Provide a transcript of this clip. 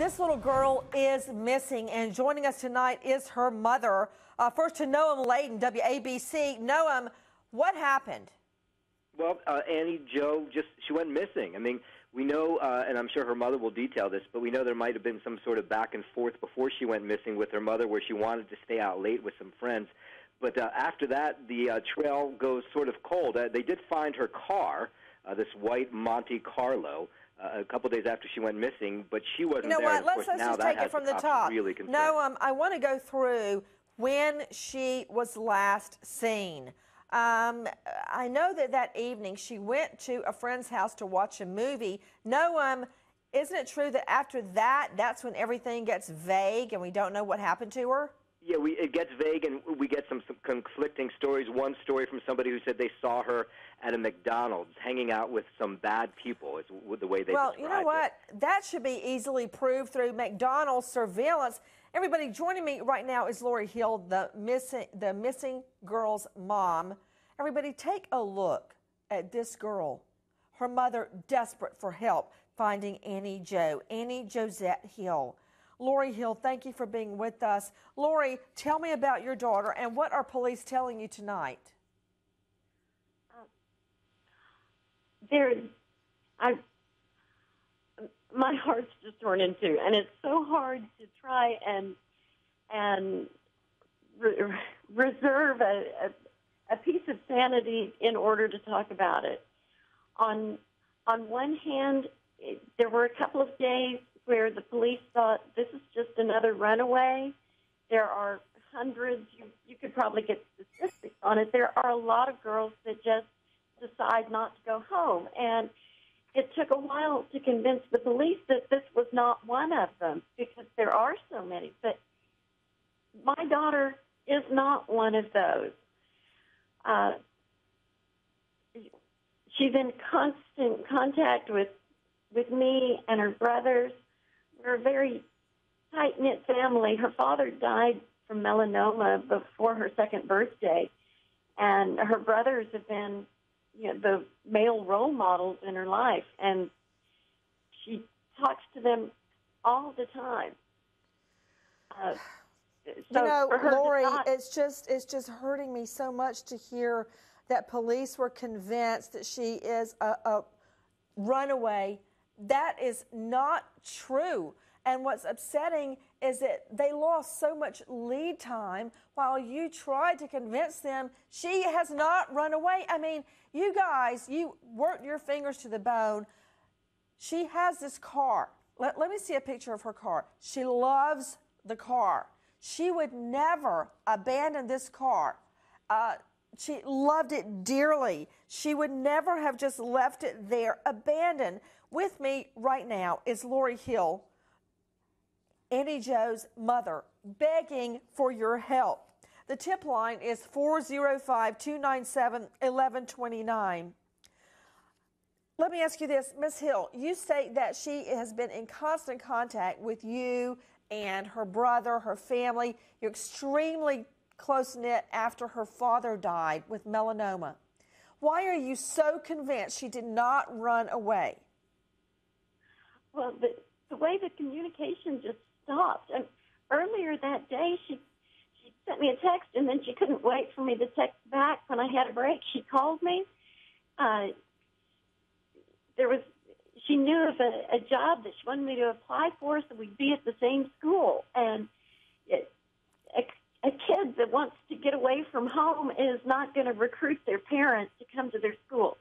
This little girl is missing, and joining us tonight is her mother. First to Noam Layden, WABC. Noam, what happened? Well, Annie Jo, she went missing. I mean, we know, and I'm sure her mother will detail this, but we know there might have been some sort of back and forth before she went missing with her mother where she wanted to stay out late with some friends. But after that, the trail goes sort of cold. They did find her car, this white Monte Carlo, a couple days after she went missing, but she wasn't there. You know what? Let's now just that take it from the top. Really concerned. No, I want to go through when she was last seen. I know that evening she went to a friend's house to watch a movie. No, isn't it true that after that, that's when everything gets vague and we don't know what happened to her? Yeah, it gets vague, and we get some conflicting stories. One story from somebody who said they saw her at a McDonald's hanging out with some bad people, is the way they described it. Well, you know what? That should be easily proved through McDonald's surveillance. Everybody, joining me right now is Lori Hill, the missing girl's mom. Everybody, take a look at this girl. Her mother, desperate for help, finding Annie Josette Hill. Lori Hill, thank you for being with us. Lori, tell me about your daughter and what are police telling you tonight? My heart's just torn in two, and it's so hard to try and reserve a piece of sanity in order to talk about it. On one hand, there were a couple of days where the police thought this is just another runaway. There are hundreds, you could probably get statistics on it. There are a lot of girls that just decide not to go home. And it took a while to convince the police that this was not one of them because there are so many. But my daughter is not one of those. She's in constant contact with me and her brothers. We're a very tight-knit family. Her father died from melanoma before her second birthday, and her brothers have been, the male role models in her life, and she talks to them all the time. Lori, it's just hurting me so much to hear that police were convinced that she is a runaway. That is not true. And what's upsetting is that they lost so much lead time while you tried to convince them she has not run away. I mean, you guys, you worked your fingers to the bone. She has this car. Let me see a picture of her car. She loves the car. She would never abandon this car. She loved it dearly. She would never have just left it there abandoned. With me right now is Lori Hill, Annie Jo's mother, begging for your help. The tip line is 405-297-1129. Let me ask you this, Ms. Hill, you state that she has been in constant contact with you and her brother, her family. You're extremely close-knit after her father died with melanoma. Why are you so convinced she did not run away? Well, the way the communication just stopped. And earlier that day, she sent me a text, and then she couldn't wait for me to text back when I had a break. She called me. She knew of a job that she wanted me to apply for, so we'd be at the same school. And a kid that wants to get away from home is not going to recruit their parents to come to their school.